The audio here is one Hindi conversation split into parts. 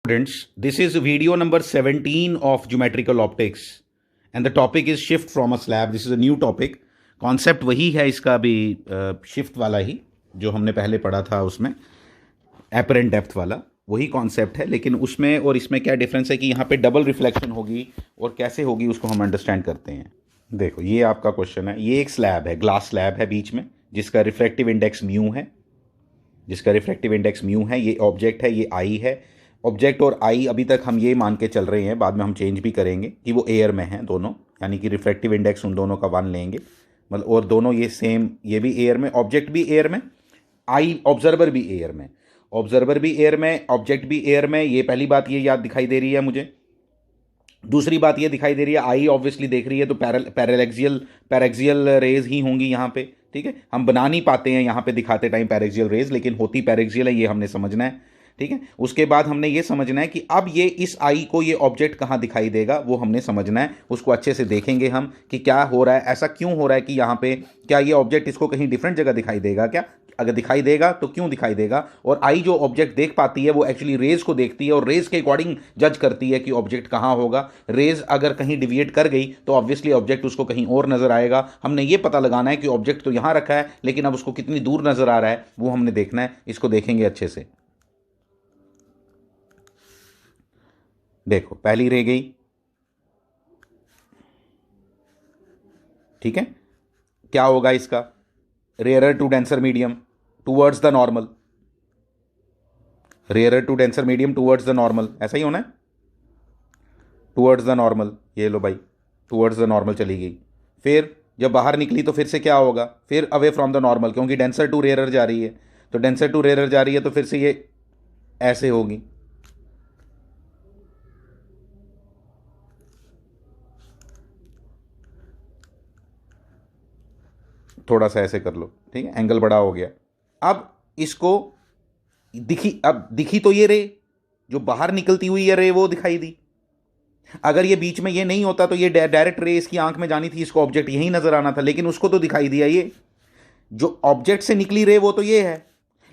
Students, this is video number 17 of geometrical optics and the topic is shift from a slab. This is a new topic. Concept वही है इसका भी, शिफ्ट वाला ही जो हमने पहले पढ़ा था, उसमें एपरेंट डेप्थ वाला वही कॉन्सेप्ट है, लेकिन उसमें और इसमें क्या डिफरेंस है कि यहाँ पे डबल रिफ्लेक्शन होगी और कैसे होगी उसको हम अंडरस्टैंड करते हैं। देखो, ये आपका क्वेश्चन है। ये एक स्लैब है, ग्लास स्लैब है बीच में, जिसका रिफ्रैक्टिव इंडेक्स म्यू है, ये ऑब्जेक्ट है, ये आई है। ऑब्जेक्ट और आई अभी तक हम ये मान के चल रहे हैं, बाद में हम चेंज भी करेंगे कि वो एयर में हैं दोनों, यानी कि रिफ्रैक्टिव इंडेक्स उन दोनों का 1 लेंगे, मतलब, और दोनों ये सेम, ये भी एयर में, ऑब्जेक्ट भी एयर में, आई ऑब्जर्वर भी एयर में, ऑब्जेक्ट भी एयर में। ये पहली बात ये याद दिखाई दे रही है मुझे। दूसरी बात ये दिखाई दे रही है, आई ऑब्वियसली देख रही है तो पैरेक्सियल रेज ही होंगी यहाँ पे, ठीक है। हम बना नहीं पाते हैं यहाँ पे दिखाते टाइम पैरेक्सियल रेज, लेकिन होती पैरेक्सियल है, ये हमने समझना है, ठीक है। उसके बाद हमने ये समझना है कि अब ये इस आई को ये ऑब्जेक्ट कहाँ दिखाई देगा, वो हमने समझना है। उसको अच्छे से देखेंगे हम कि क्या हो रहा है, ऐसा क्यों हो रहा है कि यहाँ पे क्या ये ऑब्जेक्ट इसको कहीं डिफरेंट जगह दिखाई देगा क्या, अगर दिखाई देगा तो क्यों दिखाई देगा। और आई जो ऑब्जेक्ट देख पाती है वो एक्चुअली रेज को देखती है और रेज के अकॉर्डिंग जज करती है कि ऑब्जेक्ट कहाँ होगा। रेज अगर कहीं डिविएट कर गई तो ऑब्वियसली ऑब्जेक्ट उसको कहीं और नजर आएगा। हमने ये पता लगाना है कि ऑब्जेक्ट तो यहाँ रखा है, लेकिन अब उसको कितनी दूर नजर आ रहा है वो हमने देखना है। इसको देखेंगे अच्छे से। देखो, पहली रह गई, ठीक है। क्या होगा इसका, rarer to denser medium towards the normal, rarer to denser medium towards the normal, ऐसा ही होना है, टूवर्ड्स द नॉर्मल। ये लो भाई, टूवर्ड्स द नॉर्मल चली गई। फिर जब बाहर निकली तो फिर से क्या होगा, फिर अवे फ्रॉम द नॉर्मल, क्योंकि डेंसर टू रेयरर जा रही है, तो डेंसर टू रेयरर जा रही है तो फिर से ये ऐसे होगी, थोड़ा सा ऐसे कर लो, ठीक है, एंगल बड़ा हो गया। अब इसको दिखी तो ये रे, जो बाहर निकलती हुई ये रे वो दिखाई दी। अगर ये बीच में ये नहीं होता तो ये डायरेक्ट रे इसकी आंख में जानी थी, इसको ऑब्जेक्ट यही नजर आना था, लेकिन उसको तो दिखाई दिया। ये जो ऑब्जेक्ट से निकली रे वो तो ये है,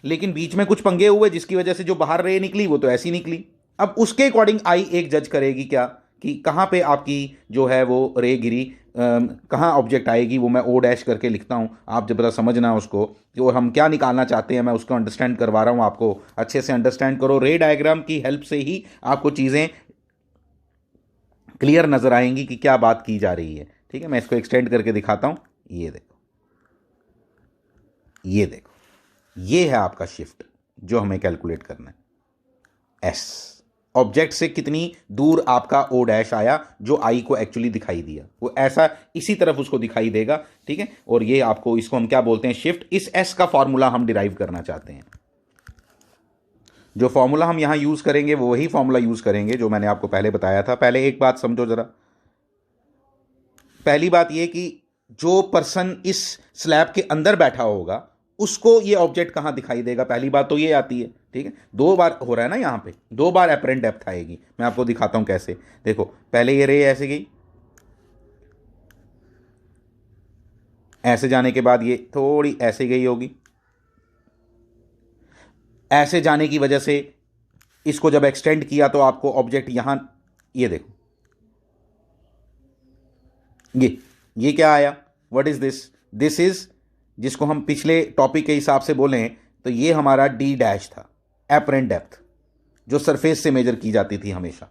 लेकिन बीच में कुछ पंगे हुए जिसकी वजह से जो बाहर रे निकली वो तो ऐसी निकली। अब उसके अकॉर्डिंग आई एक जज करेगी क्या, कि कहाँ पे आपकी जो है वो रे गिरी, कहाँ ऑब्जेक्ट आएगी। वो मैं ओ डैश करके लिखता हूँ, आप जब पता समझना उसको, और हम क्या निकालना चाहते हैं मैं उसको अंडरस्टैंड करवा रहा हूँ आपको। अच्छे से अंडरस्टैंड करो, रे डायग्राम की हेल्प से ही आपको चीज़ें क्लियर नज़र आएंगी कि क्या बात की जा रही है, ठीक है। मैं इसको एक्सटेंड करके दिखाता हूँ। ये देखो, ये देखो, ये है आपका शिफ्ट जो हमें कैलकुलेट करना है। एस ऑब्जेक्ट से कितनी दूर आपका ओ डैश आया, जो आई को एक्चुअली दिखाई दिया, वो ऐसा इसी तरफ उसको दिखाई देगा, ठीक है। और ये आपको, इसको हम क्या बोलते हैं, शिफ्ट। इस एस का फॉर्मूला हम डिराइव करना चाहते हैं। जो फॉर्मूला हम यहां यूज करेंगे वो वही फॉर्मूला यूज करेंगे जो मैंने आपको पहले बताया था। पहले एक बात समझो जरा। पहली बात ये कि जो पर्सन इस स्लैब के अंदर बैठा होगा उसको ये ऑब्जेक्ट कहां दिखाई देगा, पहली बात तो ये आती है, ठीक है। 2 बार हो रहा है ना यहाँ पे, 2 बार एपरेंट डेप्थ आएगी। मैं आपको दिखाता हूं कैसे। देखो, पहले ये रे ऐसे गई, ऐसे जाने के बाद ये थोड़ी ऐसे गई होगी, ऐसे जाने की वजह से इसको जब एक्सटेंड किया तो आपको ऑब्जेक्ट यहां, ये देखो, ये क्या आया, what is this, this is, जिसको हम पिछले टॉपिक के हिसाब से बोलें तो ये हमारा डी डैश था, एपरेंट डेप्थ, जो सरफेस से मेजर की जाती थी हमेशा,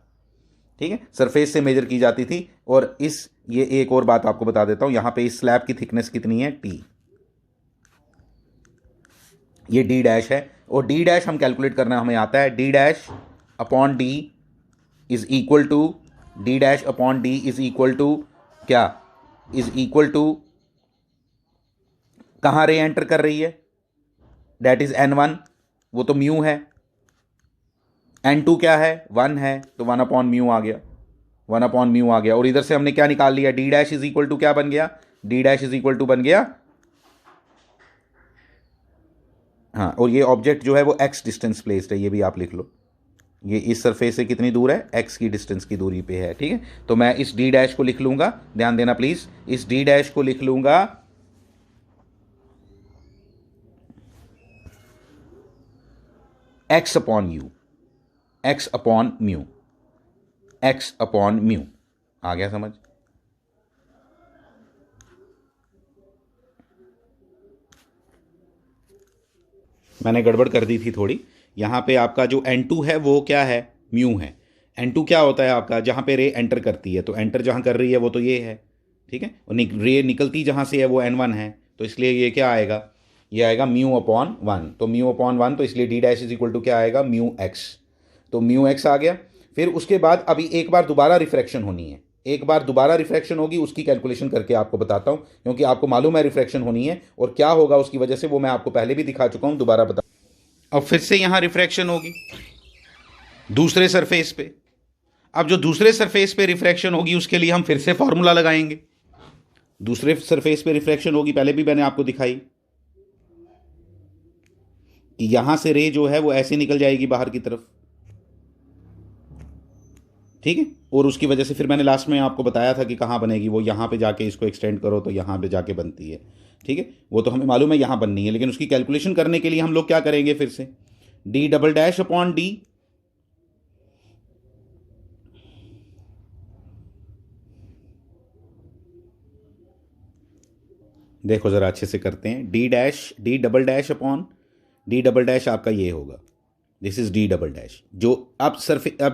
ठीक है, सरफेस से मेजर की जाती थी। और इस, ये एक और बात आपको बता देता हूं, यहां पे इस स्लैब की थिकनेस कितनी है, टी, ये डी डैश है। और डी डैश हम कैलकुलेट करना हमें आता है, d dash upon d is equal to, d dash upon d is equal to क्या, इज इक्वल टू, कहां रे एंटर कर रही है, दैट इज n1, वो तो म्यू है। n2 क्या है, 1 है, तो 1 अपॉन म्यू आ गया, 1 अपॉन म्यू आ गया। और इधर से हमने क्या निकाल लिया, d dash is equal to क्या बन गया, d dash is equal to बन गया, हाँ। और ये ऑब्जेक्ट जो है वो x डिस्टेंस प्लेस्ड है, ये भी आप लिख लो। ये इस सरफेस से कितनी दूर है, x की डिस्टेंस की दूरी पे है, ठीक है। तो मैं इस डी डैश को लिख लूंगा, ध्यान देना प्लीज, इस डी डैश को लिख लूंगा x upon U, X upon mu, X upon mu. आ गया समझ? मैंने गड़बड़ कर दी थी थोड़ी। यहाँ पे आपका जो N2 है वो क्या है? म्यू है। N2 क्या होता है आपका? जहाँ पे रे एंटर करती है, तो एंटर जहाँ कर रही है वो तो ये है, ठीक है, और रे निकलती जहाँ से है वो N1 है, तो इसलिए ये क्या आएगा? ये आएगा म्यू अपॉन 1। तो म्यू अपॉन 1, तो इसलिए d dash is equal to क्या आएगा? Mu x. तो म्यू एक्स आ गया। फिर उसके बाद अभी एक बार दोबारा रिफ्रैक्शन होनी है, एक बार दोबारा रिफ्रैक्शन होगी, उसकी कैलकुलेशन करके आपको बताता हूँ, क्योंकि आपको मालूम है रिफ्रैक्शन होनी है और क्या होगा उसकी वजह से वो मैं आपको पहले भी दिखा चुका हूँ, दोबारा बता। अब फिर से यहां रिफ्रैक्शन होगी दूसरे सरफेस पे। अब जो दूसरे सरफेस पे रिफ्रैक्शन होगी उसके लिए हम फिर से फॉर्मूला लगाएंगे। दूसरे सरफेस पे रिफ्रैक्शन होगी, पहले भी मैंने आपको दिखाई कि यहां से रे जो है वो ऐसे निकल जाएगी बाहर की तरफ, ठीक है, और उसकी वजह से फिर मैंने लास्ट में आपको बताया था कि कहाँ बनेगी वो, यहाँ पे जाके इसको एक्सटेंड करो तो यहाँ पे जाके बनती है, ठीक है, वो तो हमें मालूम है यहाँ बननी है, लेकिन उसकी कैलकुलेशन करने के लिए हम लोग क्या करेंगे? फिर से D double dash upon D, देखो ज़रा अच्छे से करते हैं, D dash, D double dash upon D double dash आपका ये होगा, this is d double dash. जो अब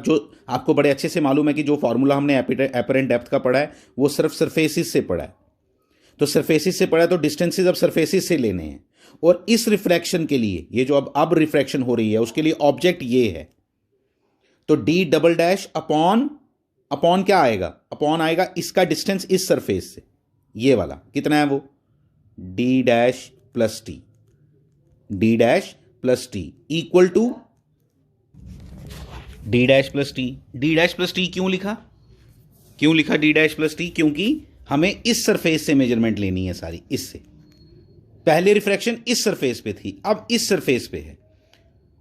जो आपको बड़े अच्छे से मालूम है कि जो फॉर्मूला हमने एपरेंट डेप्थ का पढ़ा है वो सिर्फ सरफेसिस से पढ़ा है, तो सरफेसिस से पढ़ा है तो डिस्टेंसेस अब सरफेसिस से लेने हैं, और इस रिफ्रैक्शन के लिए ये जो अब रिफ्रैक्शन हो रही है उसके लिए ऑब्जेक्ट ये है, तो D double dash upon, upon क्या आएगा? अपॉन आएगा इसका डिस्टेंस इस सरफेस से, ये वाला कितना है वो? D dash plus t, d dash plus t equal to d dash plus t. D dash plus t क्यों लिखा? क्यों लिखा डी डैश प्लस टी? क्योंकि हमें इस सरफेस से मेजरमेंट लेनी है सारी, इससे। पहले रिफ्रैक्शन इस सरफेस पे थी, अब इस सरफेस पे है,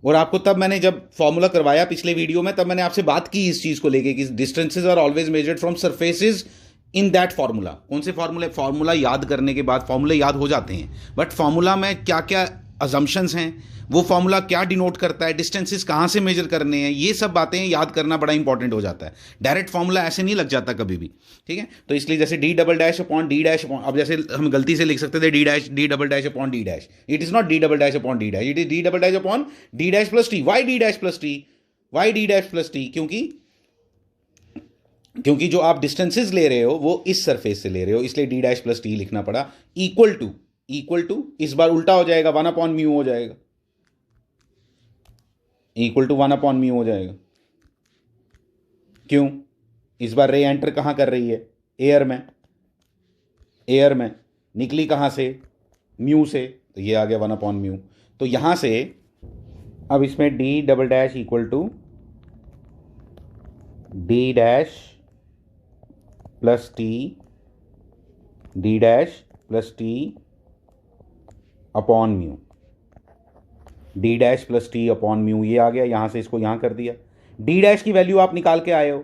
और आपको तब मैंने जब फॉर्मूला करवाया पिछले वीडियो में, तब मैंने आपसे बात की इस चीज को लेके कि distances are always measured from surfaces in that formula. कौन से फॉर्मूले? फॉर्मूला याद करने के बाद फॉर्मूले याद हो जाते हैं, बट फॉर्मूला में क्या क्या अजम्पशंस हैं, वो फॉर्मूला क्या डिनोट करता है, डिस्टेंसेस कहाँ से मेजर करने हैं, ये सब बातें याद करना बड़ा इंपॉर्टेंट हो जाता है। डायरेक्ट फॉर्मूला ऐसे नहीं लग जाता कभी भी, ठीक है। तो इसलिए जैसे d double dash upon d dash upon, अब जैसे हम गलती से लिख सकते थे d double dash upon d dash, it is not d double dash upon d dash, it is d double dash upon d dash plus t. Why d dash plus t? Why d dash plus t? क्योंकि जो आप डिस्टेंसेस ले रहे हो वो इस सरफेस से ले रहे हो, इसलिए डी डैश प्लस टी लिखना पड़ा। इक्वल टू, इक्वल टू इस बार उल्टा हो जाएगा, 1 अपॉन म्यू हो जाएगा, इक्वल टू 1 अपॉन म्यू हो जाएगा। क्यों? इस बार रे एंटर कहां कर रही है? एयर में। एयर में निकली कहां से? म्यू से, तो ये आ गया 1 अपॉन म्यू। तो यहां से अब इसमें d double dash equal to d dash plus t, d dash plus t upon mu, d dash plus t upon mu, ये आ गया। यहां से इसको यहां कर दिया। डी डैश की वैल्यू आप निकाल के आए हो,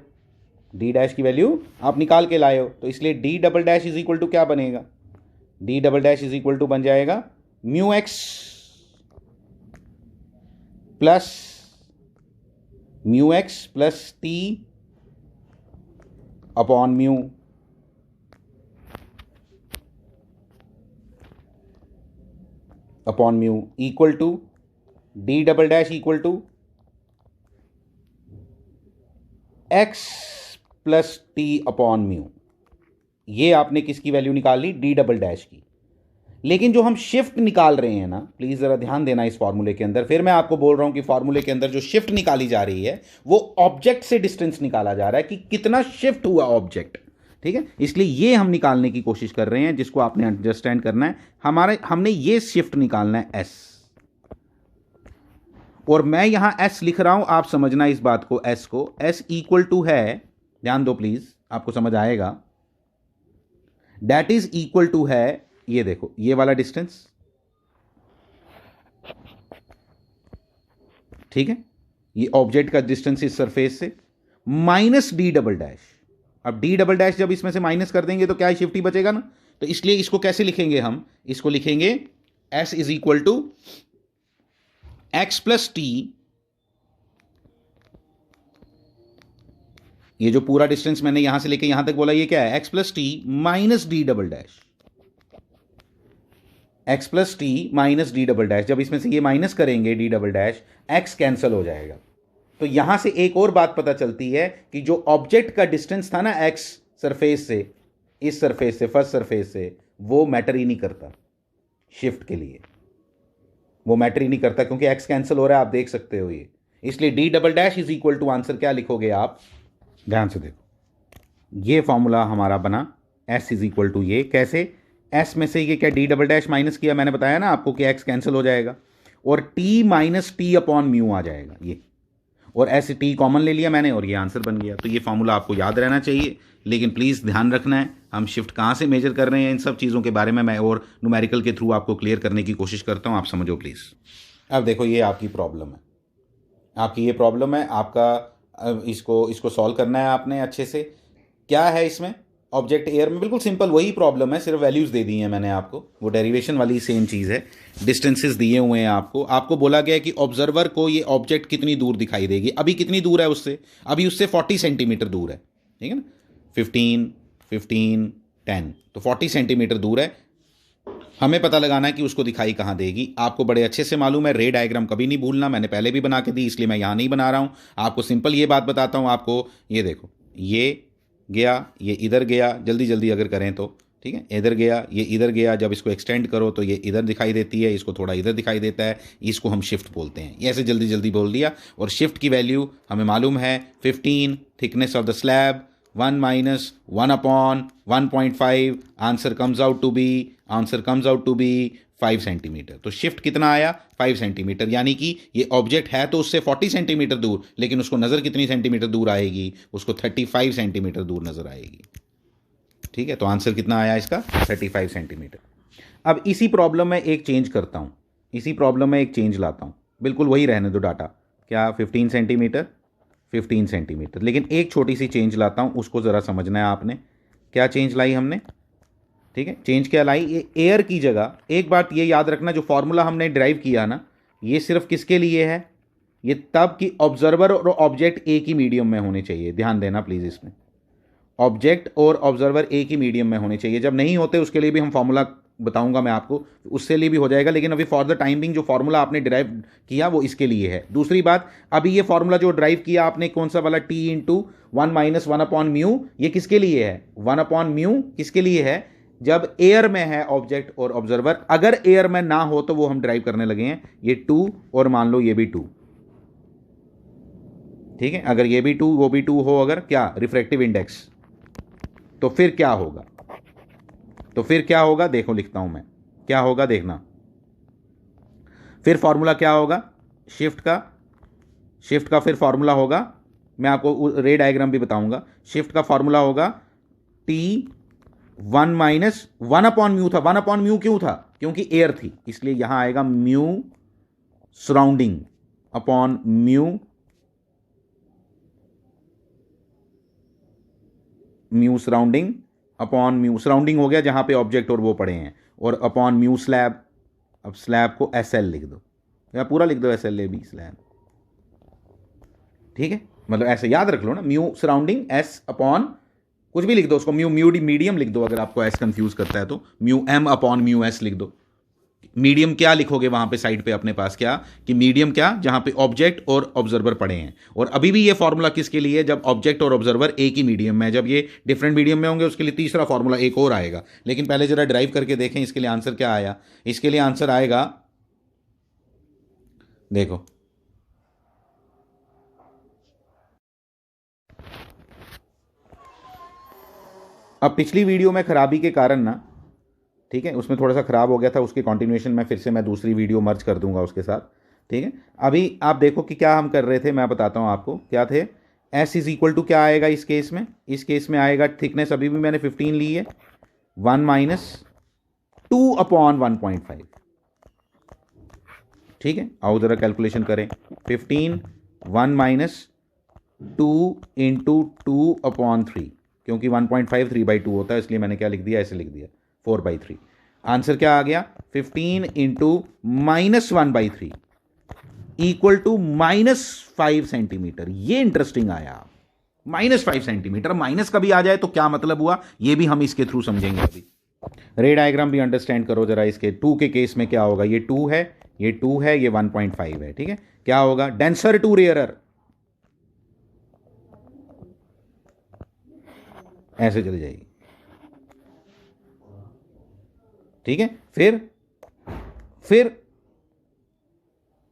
डी डैश की वैल्यू आप निकाल के लाए हो, तो इसलिए d double dash is equal to क्या बनेगा? D double dash is equal to बन जाएगा mu x plus t upon mu, upon mu equal to d double dash equal to x plus t upon mu. ये आपने किसकी वैल्यू निकाल ली? डी डबल डैश की। लेकिन जो हम शिफ्ट निकाल रहे हैं ना, प्लीज जरा ध्यान देना इस फॉर्मूले के अंदर, फिर मैं आपको बोल रहा हूं कि फॉर्मूले के अंदर जो शिफ्ट निकाली जा रही है वो ऑब्जेक्ट से डिस्टेंस निकाला जा रहा है कि कितना शिफ्ट हुआ ऑब्जेक्ट, ठीक है। इसलिए ये हम निकालने की कोशिश कर रहे हैं, जिसको आपने अंडरस्टैंड करना है। हमने ये शिफ्ट निकालना है एस, और मैं यहां एस लिख रहा हूं, आप समझना इस बात को, एस को, एस इक्वल टू है, ध्यान दो प्लीज, आपको समझ आएगा, दैट इज इक्वल टू है, ये देखो ये वाला डिस्टेंस, ठीक है, ये ऑब्जेक्ट का डिस्टेंस इस सरफेस से, माइनस डी डबल डैश। अब डी डबल डैश जब इसमें से माइनस कर देंगे तो क्या शिफ्ट ही बचेगा ना, तो इसलिए इसको कैसे लिखेंगे हम? इसको लिखेंगे s is equal to x plus t ये जो पूरा डिस्टेंस मैंने यहां से लेके यहां तक बोला, ये क्या है, x plus T minus D double dash, x plus T minus D double dash. जब इसमें से ये माइनस करेंगे D double dash, x cancel हो जाएगा। तो यहां से एक और बात पता चलती है कि जो ऑब्जेक्ट का डिस्टेंस था ना x सरफेस से, इस सरफेस से, फर्स्ट सरफेस से, वो मैटर ही नहीं करता शिफ्ट के लिए, वो मैटर ही नहीं करता क्योंकि x कैंसिल हो रहा है, आप देख सकते हो ये। इसलिए d double dash is equal to, answer क्या लिखोगे आप, ध्यान से देखो, ये फॉर्मूला हमारा बना s इज इक्वल टू, ये कैसे, s में से ये क्या डी डबल डैश माइनस किया, मैंने बताया ना आपको कि x कैंसिल हो जाएगा और t minus T upon mu आ जाएगा ये, और ऐसे टी कॉमन ले लिया मैंने और ये आंसर बन गया। तो ये फॉर्मूला आपको याद रहना चाहिए, लेकिन प्लीज़ ध्यान रखना है हम शिफ्ट कहाँ से मेजर कर रहे हैं, इन सब चीज़ों के बारे में मैं और न्यूमेरिकल के थ्रू आपको क्लियर करने की कोशिश करता हूँ, आप समझो प्लीज़। अब देखो ये आपकी प्रॉब्लम है, आपकी ये प्रॉब्लम है, आपका इसको सॉल्व करना है आपने अच्छे से। क्या है इसमें, ऑब्जेक्ट एयर में, बिल्कुल सिंपल वही प्रॉब्लम है, सिर्फ वैल्यूज़ दे दी हैं मैंने आपको, वो डेरिवेशन वाली सेम चीज़ है। डिस्टेंसेस दिए हुए हैं आपको बोला गया है कि ऑब्जर्वर को ये ऑब्जेक्ट कितनी दूर दिखाई देगी। अभी कितनी दूर है उससे, अभी उससे 40 सेंटीमीटर दूर है, ठीक है ना, 15, 15, 10, तो 40 सेंटीमीटर दूर है। हमें पता लगाना है कि उसको दिखाई कहाँ देगी। आपको बड़े अच्छे से मालूम है, रे डायग्राम कभी नहीं भूलना, मैंने पहले भी बना के दी, इसलिए मैं यहाँ नहीं बना रहा हूँ। आपको सिंपल ये बात बताता हूँ आपको, ये देखो, ये गया, ये इधर गया, जल्दी जल्दी अगर करें तो, ठीक है, इधर गया, ये इधर गया, जब इसको एक्सटेंड करो तो ये इधर दिखाई देती है, इसको थोड़ा इधर दिखाई देता है, इसको हम शिफ्ट बोलते हैं। ये ऐसे जल्दी जल्दी बोल दिया। और शिफ्ट की वैल्यू हमें मालूम है 15, thickness of the slab 1 minus 1 upon 1.5, answer comes out to be 5 centimetre. तो शिफ्ट कितना आया, 5 सेंटीमीटर, यानी कि ये ऑब्जेक्ट है तो उससे 40 सेंटीमीटर दूर, लेकिन उसको नज़र कितनी सेंटीमीटर दूर आएगी, उसको 35 सेंटीमीटर दूर नज़र आएगी। ठीक है, तो आंसर कितना आया इसका, 35 सेंटीमीटर। अब इसी प्रॉब्लम में एक चेंज करता हूँ, इसी प्रॉब्लम में एक चेंज लाता हूँ, बिल्कुल वही रहने दो डाटा, क्या 15 सेंटीमीटर, 15 सेंटीमीटर, लेकिन एक छोटी सी चेंज लाता हूँ, उसको ज़रा समझना है आपने। क्या चेंज लाई हमने, ठीक है, चेंज क्या लाई, ये एयर की जगह, एक बात ये याद रखना, जो फॉर्मूला हमने ड्राइव किया ना, ये सिर्फ किसके लिए है, ये तब कि ऑब्जर्वर और ऑब्जेक्ट एक ही मीडियम में होने चाहिए, ध्यान देना प्लीज़ इसमें, ऑब्जेक्ट और ऑब्जर्वर एक ही मीडियम में होने चाहिए। जब नहीं होते उसके लिए भी हम फॉर्मूला बताऊंगा मैं आपको, उससे लिए भी हो जाएगा, लेकिन अभी फॉर द टाइमिंग जो फॉर्मूला आपने ड्राइव किया वो इसके लिए है। दूसरी बात, अभी ये फॉर्मूला जो ड्राइव किया आपने, कौन सा वाला, T into 1 minus 1 upon mu, ये किसके लिए है, 1 अपॉन म्यू किसके लिए है, जब एयर में है ऑब्जेक्ट और ऑब्जर्वर। अगर एयर में ना हो तो वो हम ड्राइव करने लगे हैं, ये 2 और मान लो ये भी 2, ठीक है, अगर ये भी 2 वो भी 2 हो, अगर क्या रिफ्रैक्टिव इंडेक्स, तो फिर क्या होगा, तो फिर क्या होगा, देखो लिखता हूं मैं, क्या होगा देखना, फिर फॉर्मूला क्या होगा, शिफ्ट का फिर फॉर्मूला होगा, मैं आपको रे डायग्राम भी बताऊंगा। शिफ्ट का फॉर्मूला होगा टी 1 माइनस 1 अपॉन म्यू था, 1 अपॉन म्यू क्यों था, क्योंकि एयर थी, इसलिए यहां आएगा mu surrounding upon mu surrounding upon mu, surrounding हो गया जहां पे ऑब्जेक्ट और वो पड़े हैं, और अपॉन म्यू स्लैब। अब स्लैब को एस एल लिख दो, या पूरा लिख दो s l a b slab, ठीक है, मतलब ऐसे याद रख लो ना, म्यू सराउंडिंग एस अपॉन कुछ भी लिख दो, उसको म्यू मीडियम लिख दो, अगर आपको एस कंफ्यूज करता है तो mu m upon mu s लिख दो। मीडियम क्या लिखोगे वहां पे साइड पे अपने पास, क्या कि मीडियम क्या, जहां पे ऑब्जेक्ट और ऑब्जर्वर पड़े हैं। और अभी भी ये फॉर्मूला किसके लिए, जब ऑब्जेक्ट और ऑब्जर्वर एक ही मीडियम में, जब ये डिफरेंट मीडियम में होंगे उसके लिए तीसरा फॉर्मूला एक और आएगा। लेकिन पहले जरा ड्राइव करके देखें इसके लिए आंसर क्या आया। इसके लिए आंसर आएगा, देखो अब पिछली वीडियो में खराबी के कारण ना, ठीक है, उसमें थोड़ा सा ख़राब हो गया था, उसके कॉन्टिन्यूएशन में फिर से मैं दूसरी वीडियो मर्ज कर दूंगा उसके साथ, ठीक है। अभी आप देखो कि क्या हम कर रहे थे, मैं बताता हूं आपको क्या थे। S इज इक्वल टू क्या आएगा इस केस में, इस केस में आएगा थिकनेस, अभी भी मैंने 15 ली है, 1 माइनस 2 अपॉन 1.5, ठीक है। आओ ज़रा कैलकुलेशन करें, 15 1 माइनस 2 इंटू 2 अपॉन 3, क्योंकि 1.5 3/2 होता है, इसलिए मैंने क्या लिख दिया, ऐसे लिख दिया 4/3। आंसर क्या आ गया, 15 into minus 1/3 equal to -5 centimetre. ये इंटरेस्टिंग आया, -5 सेंटीमीटर। माइनस कभी आ जाए तो क्या मतलब हुआ, ये भी हम इसके थ्रू समझेंगे अभी। रे डायग्राम भी अंडरस्टैंड करो जरा इसके। 2 के केस में क्या होगा, ये 2 है, ये 2 है, ये 1.5 है, ठीक है। क्या होगा, डेंसर टू रेयरर, ऐसे चली जाएगी, ठीक है। फिर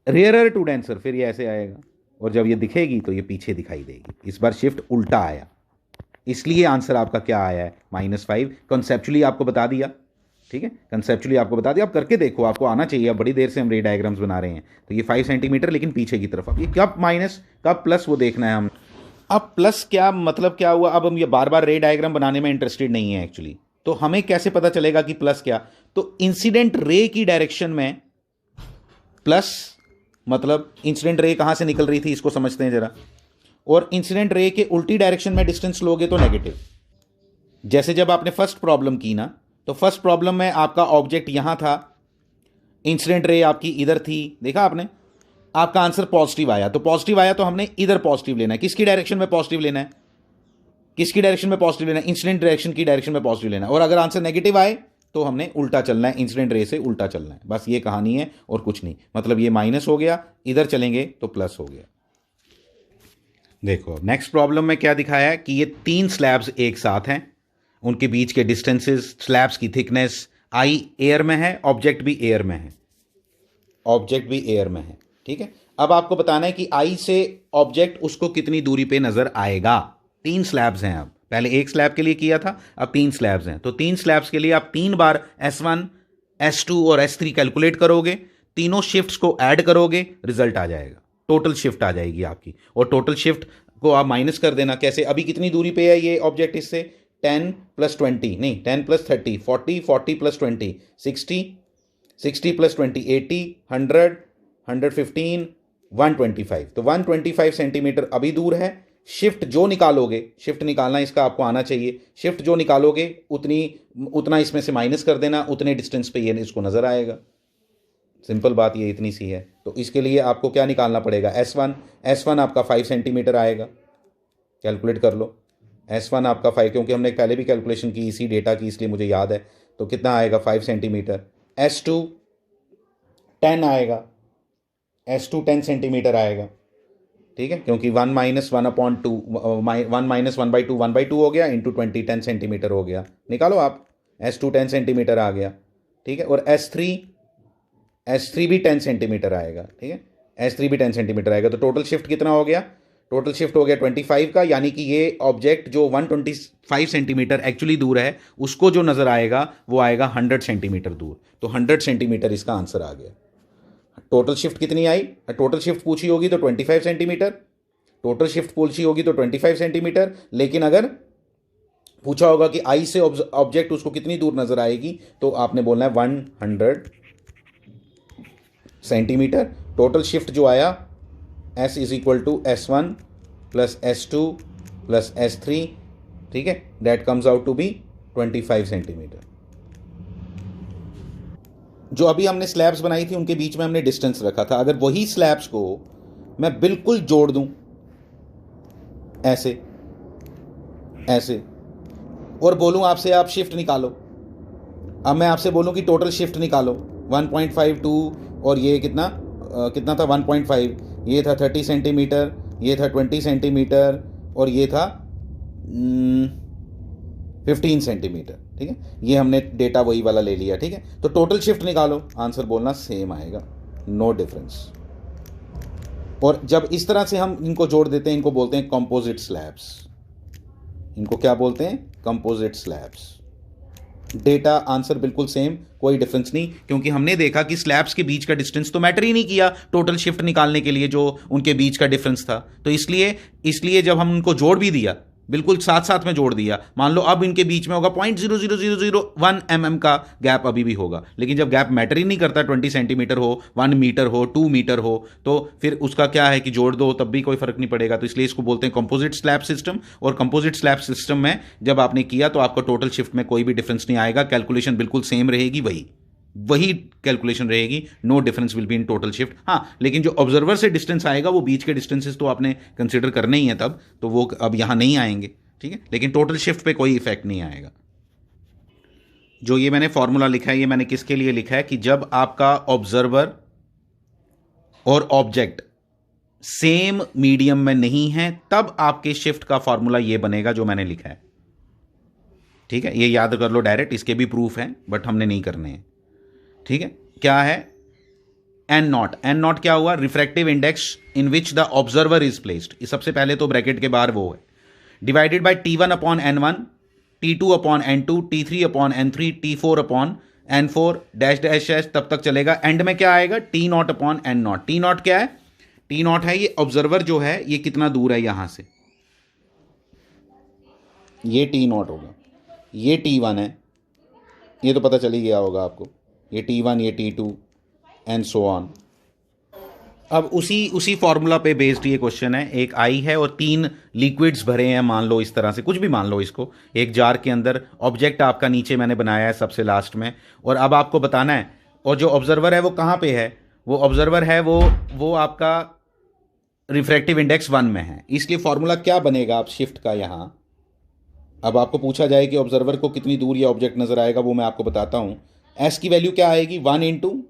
रेयरर टू डेंसर, फिर ये ऐसे आएगा, और जब ये दिखेगी तो ये पीछे दिखाई देगी। इस बार शिफ्ट उल्टा आया, इसलिए आंसर आपका क्या आया है, -5। कॉन्सेप्चुअली आपको बता दिया, ठीक है, कंसेप्चुअली आपको बता दिया। आप करके देखो, आपको आना चाहिए। अब बड़ी देर से हम रे डायग्राम्स बना रहे हैं, तो ये 5 सेंटीमीटर लेकिन पीछे की तरफ। अब ये कब माइनस कब प्लस वो देखना है हम। अब प्लस क्या मतलब क्या हुआ, अब हम ये बार बार रे डायग्राम बनाने में इंटरेस्टेड नहीं है एक्चुअली। तो हमें कैसे पता चलेगा कि प्लस क्या, तो इंसिडेंट रे की डायरेक्शन में प्लस, मतलब इंसिडेंट रे कहां से निकल रही थी इसको समझते हैं जरा। और इंसिडेंट रे के उल्टी डायरेक्शन में डिस्टेंस लोगे तो नेगेटिव। जैसे जब आपने फर्स्ट प्रॉब्लम की ना, तो फर्स्ट प्रॉब्लम में आपका ऑब्जेक्ट यहां था, इंसिडेंट रे आपकी इधर थी, देखा आपने, आपका आंसर पॉजिटिव आया। तो पॉजिटिव आया तो हमने इधर पॉजिटिव लेना है। किसकी डायरेक्शन में पॉजिटिव लेना है, किसकी डायरेक्शन में पॉजिटिव लेना है, इंसिडेंट डायरेक्शन की डायरेक्शन में पॉजिटिव लेना है। और अगर आंसर नेगेटिव आए तो हमने उल्टा चलना है, इंसिडेंट रे से उल्टा चलना है। बस ये कहानी है और कुछ नहीं। मतलब ये माइनस हो गया, इधर चलेंगे तो प्लस हो गया। देखो नेक्स्ट प्रॉब्लम में क्या दिखाया है कि ये 3 स्लैब्स एक साथ हैं, उनके बीच के डिस्टेंसेस, स्लैब्स की थिकनेस, आई एयर में है, ऑब्जेक्ट भी एयर में है, ऑब्जेक्ट भी एयर में है, ठीक है। अब आपको बताना है कि आई से ऑब्जेक्ट उसको कितनी दूरी पे नजर आएगा। 3 स्लैब्स हैं, अब पहले एक स्लैब के लिए किया था, अब 3 स्लैब्स हैं। तो 3 स्लैब्स के लिए आप 3 बार S1, S2 और S3 कैलकुलेट करोगे, तीनों शिफ्ट्स को ऐड करोगे, रिजल्ट आ जाएगा, टोटल शिफ्ट आ जाएगी आपकी। और टोटल शिफ्ट को आप माइनस कर देना। कैसे, अभी कितनी दूरी पे है ये ऑब्जेक्ट इससे, 10 + 20 नहीं, 10 + 30 40, 40 + 20 60, 60 + 20 80, 100, 115, 125। तो 125 सेंटीमीटर अभी दूर है। शिफ्ट जो निकालोगे, शिफ्ट निकालना इसका आपको आना चाहिए, शिफ्ट जो निकालोगे उतना इसमें से माइनस कर देना, उतने डिस्टेंस पे ये इसको नजर आएगा। सिंपल बात ये इतनी सी है। तो इसके लिए आपको क्या निकालना पड़ेगा, S1 आपका 5 सेंटीमीटर आएगा, कैलकुलेट कर लो। S1 आपका 5, क्योंकि हमने पहले भी कैलकुलेशन की इसी डेटा की, इसलिए मुझे याद है। तो कितना आएगा, 5 सेंटीमीटर। S2 10 आएगा, S2 10 सेंटीमीटर आएगा, ठीक है, क्योंकि 1 - 1/2 1 - 1/2 1/2 हो गया, इंटू 20 10 सेंटीमीटर हो गया। निकालो आप, S2 10 सेंटीमीटर आ गया, ठीक है। और S3 भी 10 सेंटीमीटर आएगा, ठीक है, S3 भी 10 सेंटीमीटर आएगा। तो टोटल शिफ्ट कितना हो गया, टोटल शिफ्ट हो गया 25 का। यानी कि ये ऑब्जेक्ट जो 125 सेंटीमीटर एक्चुअली दूर है, उसको जो नजर आएगा वो आएगा 100 सेंटीमीटर दूर। तो 100 सेंटीमीटर इसका आंसर आ गया। टोटल शिफ्ट कितनी आई, टोटल शिफ्ट पूछी होगी तो 25 सेंटीमीटर, टोटल शिफ्ट पूछी होगी तो 25 सेंटीमीटर। लेकिन अगर पूछा होगा कि आई से ऑब्जेक्ट उसको कितनी दूर नजर आएगी, तो आपने बोलना है 100 सेंटीमीटर। टोटल शिफ्ट जो आया, S = S1 + S2 + S3, ठीक है, that comes out to be 25 centimetre. जो अभी हमने स्लैब्स बनाई थी उनके बीच में हमने डिस्टेंस रखा था। अगर वही स्लैब्स को मैं बिल्कुल जोड़ दूं, ऐसे ऐसे, और बोलूं आपसे आप शिफ्ट निकालो, अब मैं आपसे बोलूं कि टोटल शिफ्ट निकालो, 1.52 और ये कितना था 1.5, ये था 30 सेंटीमीटर, ये था 20 सेंटीमीटर, और ये था 15 सेंटीमीटर, ठीक है। ये हमने डेटा वही वाला ले लिया, ठीक है। तो टोटल शिफ्ट निकालो, आंसर बोलना सेम आएगा, नो डिफरेंस। और जब इस तरह से हम इनको जोड़ देते हैं, इनको बोलते हैं कंपोजिट स्लैब्स। इनको क्या बोलते हैं, कंपोजिट स्लैब्स। डेटा आंसर बिल्कुल सेम, कोई डिफरेंस नहीं, क्योंकि हमने देखा कि स्लैब्स के बीच का डिस्टेंस तो मैटर ही नहीं किया टोटल शिफ्ट निकालने के लिए, जो उनके बीच का डिफरेंस था। तो इसलिए जब हम उनको जोड़ भी दिया, बिल्कुल साथ साथ में जोड़ दिया, मान लो अब इनके बीच में होगा 0.00001 mm का गैप अभी भी होगा। लेकिन जब गैप मैटर ही नहीं करता, 20 सेंटीमीटर हो, 1 मीटर हो, 2 मीटर हो, तो फिर उसका क्या है कि जोड़ दो तब भी कोई फर्क नहीं पड़ेगा। तो इसलिए इसको बोलते हैं कंपोजिट स्लैब सिस्टम। और कंपोजिट स्लैब सिस्टम में जब आपने किया तो आपका टोटल शिफ्ट में कोई भी डिफरेंस नहीं आएगा, कैलकुलेशन बिल्कुल सेम रहेगी वही। वही कैलकुलेशन रहेगी, no difference will be in total shift. हाँ, लेकिन जो ऑब्जर्वर से डिस्टेंस आएगा वो बीच के डिस्टेंसेस तो आपने कंसिडर करने ही है तब, तो वो अब यहाँ नहीं आएंगे, ठीक है, लेकिन टोटल शिफ्ट पे कोई इफेक्ट नहीं आएगा। जो ये मैंने फॉर्मूला लिखा है, ये मैंने किसके लिए लिखा है कि जब आपका ऑब्जर्वर और ऑब्जेक्ट सेम मीडियम में नहीं है तब आपके शिफ्ट का फॉर्मूला ये बनेगा जो मैंने लिखा है, ठीक है, ये याद कर लो डायरेक्ट, इसके भी प्रूफ हैं बट हमने नहीं करने हैं, ठीक है। क्या है एन नॉट, एन नॉट क्या हुआ, refractive index in which the observer is placed, ये सबसे पहले तो ब्रैकेट के बाहर वो है, divided by T1 upon N1, T2 upon N2, T3 upon N3, T4 upon N4 dash dash dash तब तक चलेगा। एंड में क्या आएगा, T not upon N not. T not क्या है, T नॉट है ये ऑब्जर्वर जो है ये कितना दूर है यहां से, ये T नॉट होगा, ये T1 है, ये तो पता चल ही गया होगा आपको, ये T1, ये T2 एंड सो ऑन। अब उसी फॉर्मूला पे बेस्ड ये क्वेश्चन है, एक आई है और 3 लिक्विड्स भरे हैं, मान लो इस तरह से, कुछ भी मान लो इसको, एक जार के अंदर ऑब्जेक्ट आपका नीचे मैंने बनाया है सबसे लास्ट में, और अब आपको बताना है, और जो ऑब्जर्वर है वो कहाँ पे है, वो ऑब्जर्वर है वो आपका रिफ्रैक्टिव इंडेक्स 1 में है, इसलिए फॉर्मूला क्या बनेगा आप शिफ्ट का यहाँ। अब आपको पूछा जाए कि ऑब्जर्वर को कितनी दूर ये ऑब्जेक्ट नजर आएगा, वो मैं आपको बताता हूँ। एस की वैल्यू क्या आएगी, 1 इंटू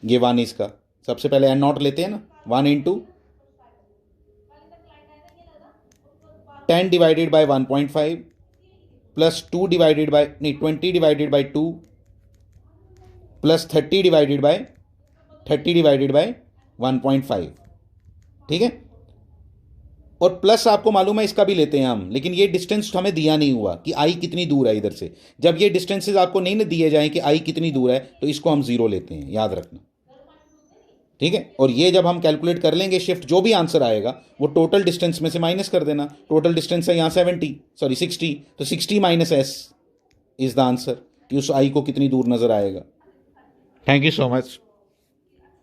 ये 1 इसका, सबसे पहले एन नॉट लेते हैं ना, 1 into 10 divided by 1.5 plus 2 divided by, नहीं 20 divided by 2 plus 30 divided by 1.5, ठीक है। और प्लस आपको मालूम है इसका भी लेते हैं हम, लेकिन ये डिस्टेंस हमें दिया नहीं हुआ कि आई कितनी दूर है इधर से। जब ये डिस्टेंसेस आपको नहीं ना दिए जाएं कि आई कितनी दूर है, तो इसको हम 0 लेते हैं, याद रखना, ठीक है। और ये जब हम कैलकुलेट कर लेंगे शिफ्ट, जो भी आंसर आएगा वो टोटल डिस्टेंस में से माइनस कर देना। टोटल डिस्टेंस है यहाँ 60, तो 60 minus S is the answer, कि उस आई को कितनी दूर नजर आएगा। Thank you so much.